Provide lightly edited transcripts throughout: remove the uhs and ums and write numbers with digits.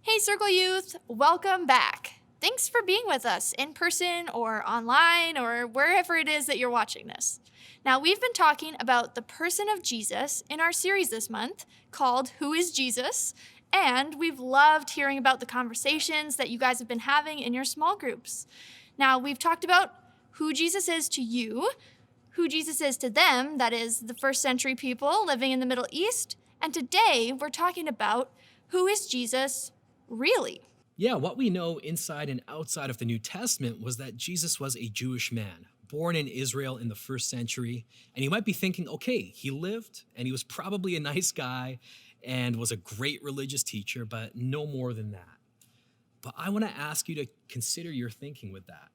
Hey, Circle Youth, welcome back. Thanks for being with us in person or online or wherever it is that you're watching this. Now, we've been talking about the person of Jesus in our series this month called Who is Jesus? And we've loved hearing about the conversations that you guys have been having in your small groups. Now, we've talked about who Jesus is to you, who Jesus is to them, that is, the first century people living in the Middle East, and today we're talking about who is Jesus really? Yeah, what we know inside and outside of the New Testament was that Jesus was a Jewish man, born in Israel in the first century. And you might be thinking, okay, he lived and he was probably a nice guy and was a great religious teacher, but no more than that. But I want to ask you to consider your thinking with that.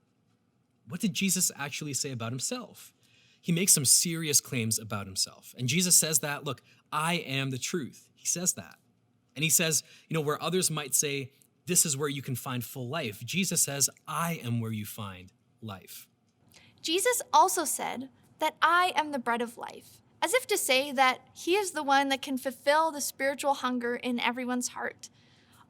What did Jesus actually say about himself? He makes some serious claims about himself. And Jesus says that, look, I am the truth. He says that. And he says, where others might say, this is where you can find full life, Jesus says, I am where you find life. Jesus also said that I am the bread of life, as if to say that he is the one that can fulfill the spiritual hunger in everyone's heart.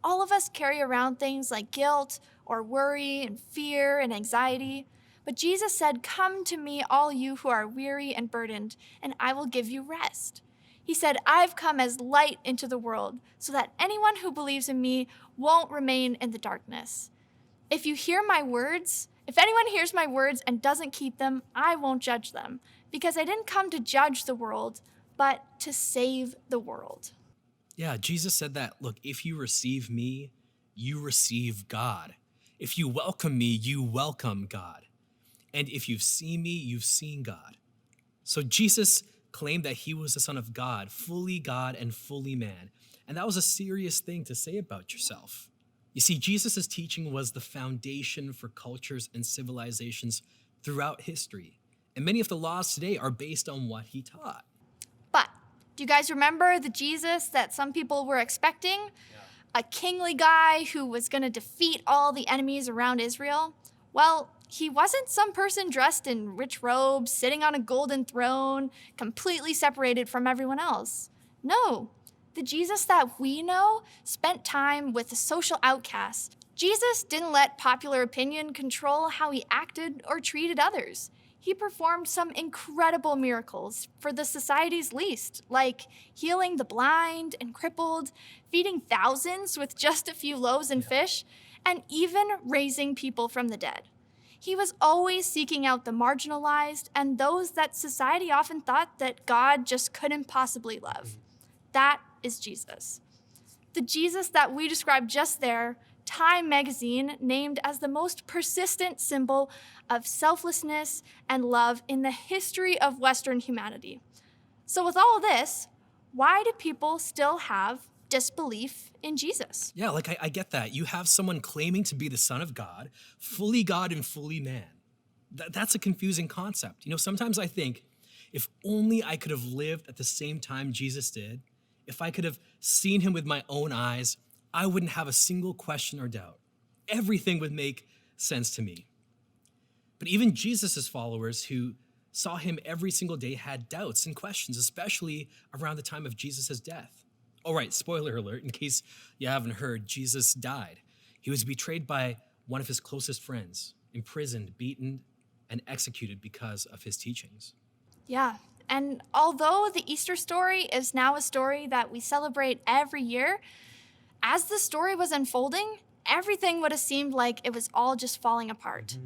All of us carry around things like guilt or worry and fear and anxiety, but Jesus said, come to me, all you who are weary and burdened, and I will give you rest. He said, I've come as light into the world so that anyone who believes in me won't remain in the darkness. If anyone hears my words and doesn't keep them, I won't judge them, because I didn't come to judge the world, but to save the world. Yeah, Jesus said that, look, if you receive me, you receive God. If you welcome me, you welcome God. And if you've seen me, you've seen God. So Jesus claimed that he was the Son of God and fully man. And that was a serious thing to say about yourself. You see, Jesus' teaching was the foundation for cultures and civilizations throughout history. And many of the laws today are based on what he taught. But do you guys remember the Jesus that some people were expecting? Yeah. A kingly guy who was going to defeat all the enemies around Israel? Well, he wasn't some person dressed in rich robes, sitting on a golden throne, completely separated from everyone else. No, the Jesus that we know spent time with the social outcasts. Jesus didn't let popular opinion control how he acted or treated others. He performed some incredible miracles for the society's least, like healing the blind and crippled, feeding thousands with just a few loaves and fish, and even raising people from the dead. He was always seeking out the marginalized and those that society often thought that God just couldn't possibly love. That is Jesus. The Jesus that we described just there, Time magazine named as the most persistent symbol of selflessness and love in the history of Western humanity. So with all this, why do people still have disbelief in Jesus? Yeah, I get that. You have someone claiming to be the Son of God and fully man. That's a confusing concept. Sometimes I think, if only I could have lived at the same time Jesus did, if I could have seen him with my own eyes, I wouldn't have a single question or doubt. Everything would make sense to me. But even Jesus' followers who saw him every single day had doubts and questions, especially around the time of Jesus' death. All right, spoiler alert, in case you haven't heard, Jesus died. He was betrayed by one of his closest friends, imprisoned, beaten, and executed because of his teachings. Yeah, and although the Easter story is now a story that we celebrate every year, as the story was unfolding, everything would have seemed like it was all just falling apart.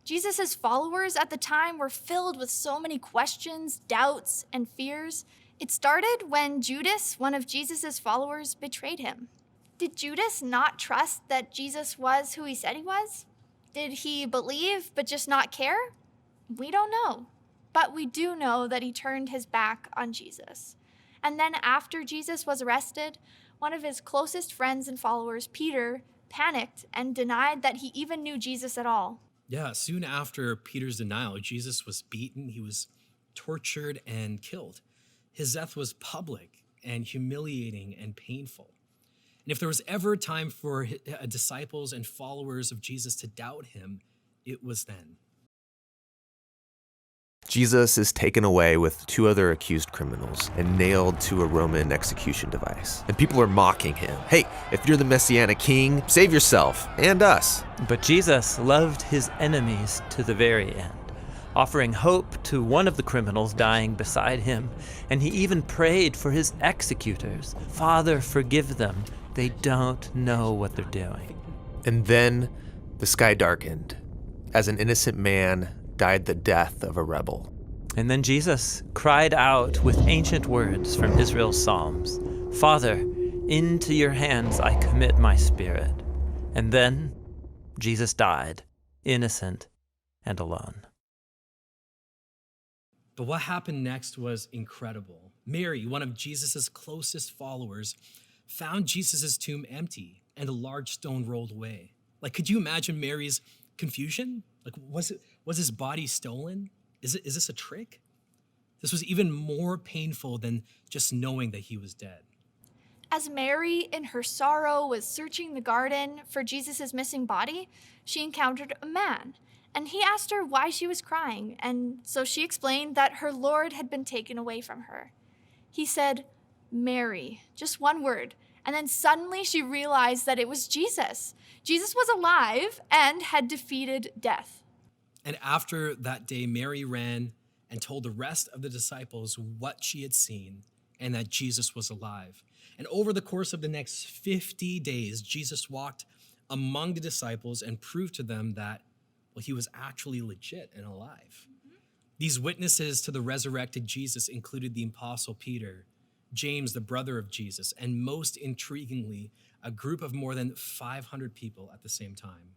Jesus' followers at the time were filled with so many questions, doubts, and fears. It started when Judas, one of Jesus' followers, betrayed him. Did Judas not trust that Jesus was who he said he was? Did he believe but just not care? We don't know. But we do know that he turned his back on Jesus. And then after Jesus was arrested, one of his closest friends and followers, Peter, panicked and denied that he even knew Jesus at all. Yeah, soon after Peter's denial, Jesus was beaten, he was tortured and killed. His death was public and humiliating and painful. And if there was ever a time for disciples and followers of Jesus to doubt him, it was then. Jesus is taken away with two other accused criminals and nailed to a Roman execution device. And people are mocking him. Hey, if you're the Messianic king, save yourself and us. But Jesus loved his enemies to the very end, offering hope to one of the criminals dying beside him. And he even prayed for his executors. Father, forgive them. They don't know what they're doing. And then the sky darkened as an innocent man died the death of a rebel. And then Jesus cried out with ancient words from Israel's Psalms, Father, into your hands I commit my spirit. And then Jesus died, innocent and alone. But what happened next was incredible. Mary, one of Jesus' closest followers, found Jesus' tomb empty and a large stone rolled away. Like, could you imagine Mary's confusion? Like, was his body stolen? Is this a trick? This was even more painful than just knowing that he was dead. As Mary, in her sorrow, was searching the garden for Jesus' missing body, she encountered a man, and he asked her why she was crying, and so she explained that her Lord had been taken away from her. He said, Mary, just one word, and then suddenly she realized that it was Jesus. Jesus was alive and had defeated death. And after that day, Mary ran and told the rest of the disciples what she had seen and that Jesus was alive. And over the course of the next 50 days, Jesus walked among the disciples and proved to them that, well, he was actually legit and alive. These witnesses to the resurrected Jesus included the Apostle Peter, James, the brother of Jesus, and most intriguingly, a group of more than 500 people at the same time.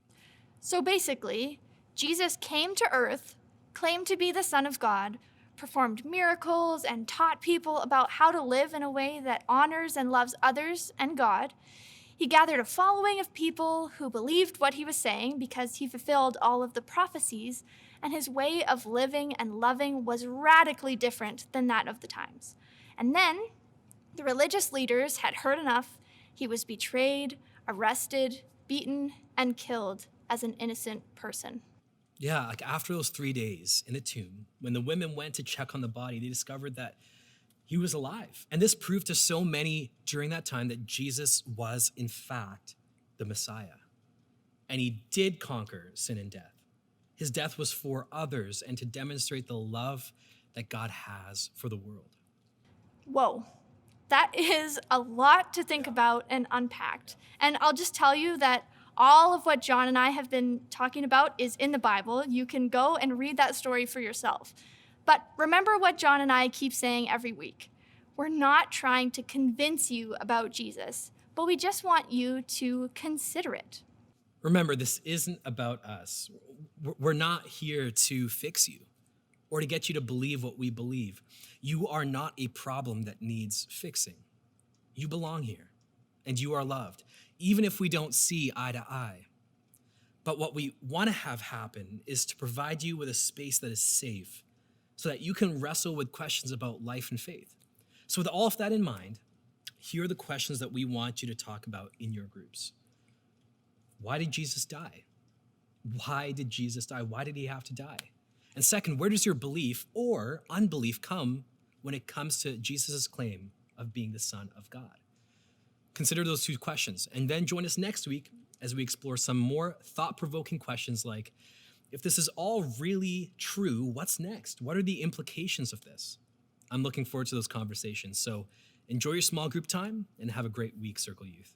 So basically, Jesus came to earth, claimed to be the Son of God, performed miracles, and taught people about how to live in a way that honors and loves others and God. He gathered a following of people who believed what he was saying because he fulfilled all of the prophecies, and his way of living and loving was radically different than that of the times. And then the religious leaders had heard enough. He was betrayed, arrested, beaten, and killed as an innocent person. Yeah, like after those 3 days in the tomb, when the women went to check on the body, they discovered that he was alive. And this proved to so many during that time that Jesus was, in fact, the Messiah. And he did conquer sin and death. His death was for others and to demonstrate the love that God has for the world. Whoa, that is a lot to think about and unpack. And I'll just tell you that all of what John and I have been talking about is in the Bible. You can go and read that story for yourself. But remember what John and I keep saying every week. We're not trying to convince you about Jesus, but we just want you to consider it. Remember, this isn't about us. We're not here to fix you or to get you to believe what we believe. You are not a problem that needs fixing. You belong here, and you are loved, even if we don't see eye to eye. But what we want to have happen is to provide you with a space that is safe so that you can wrestle with questions about life and faith. So with all of that in mind, here are the questions that we want you to talk about in your groups. Why did Jesus die? Why did Jesus die? Why did he have to die? And second, where does your belief or unbelief come when it comes to Jesus' claim of being the Son of God? Consider those two questions, and then join us next week as we explore some more thought-provoking questions like, if this is all really true, what's next? What are the implications of this? I'm looking forward to those conversations. So enjoy your small group time and have a great week, Circle Youth.